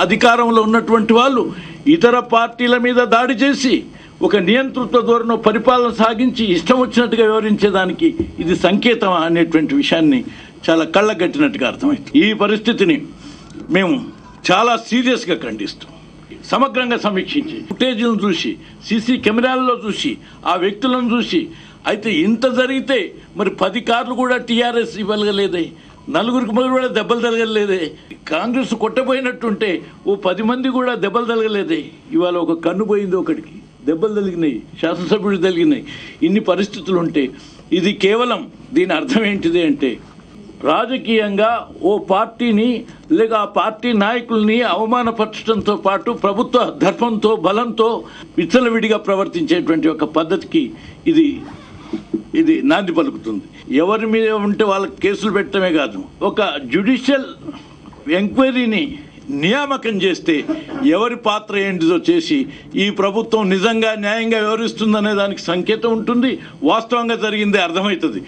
అధికారంలో ఉన్నటువంటి వాళ్ళు ఇతర పార్టీల మీద దాడి చేసి ఒక నియంతృత్వ ధోరణి పరిపాలన సాగించి ఇష్టం వచ్చినట్టుగా వివరించేదానికి ఇది సంకేతం అనేటువంటి విషయాన్ని చాలా కళ్ళగట్టినట్టుగా అర్థమైంది. ఈ పరిస్థితిని మేము చాలా సీరియస్గా ఖండిస్తాం. సమగ్రంగా సమీక్షించి ఫుటేజీలను చూసి సీసీ కెమెరాలలో చూసి ఆ వ్యక్తులను చూసి అయితే ఇంత జరిగితే మరి 10 కార్లు కూడా టీఆర్ఎస్ ఇవ్వగలేదే, 4 కూడా దెబ్బలు తగలలేదే, కాంగ్రెస్ కొట్టబోయినట్టుంటే ఓ 10 మంది కూడా దెబ్బలు తగలలేదే, ఇవాళ ఒక కన్ను పోయింది, ఒకటికి దెబ్బలు తగిలినాయి, శాసనసభ్యుడు తగిలినాయి. ఇన్ని పరిస్థితులు ఉంటే ఇది కేవలం దీని అర్థం ఏంటిది అంటే రాజకీయంగా ఓ పార్టీని లేక ఆ పార్టీ నాయకుల్ని అవమానపరచడంతో పాటు ప్రభుత్వ ధర్మంతో బలంతో విచ్చలవిడిగా ప్రవర్తించేటువంటి ఒక పద్ధతికి ఇది నాంది పలుకుతుంది. ఎవరి మీద ఉంటే వాళ్ళకి కేసులు పెట్టడమే కాదు, ఒక జ్యుడిషియల్ ఎంక్వైరీని నియామకం చేస్తే ఎవరి పాత్ర ఏంటిదో చేసి ఈ ప్రభుత్వం నిజంగా న్యాయంగా వ్యవహరిస్తుందనే దానికి సంకేతం ఉంటుంది. వాస్తవంగా జరిగిందే అర్థమవుతుంది.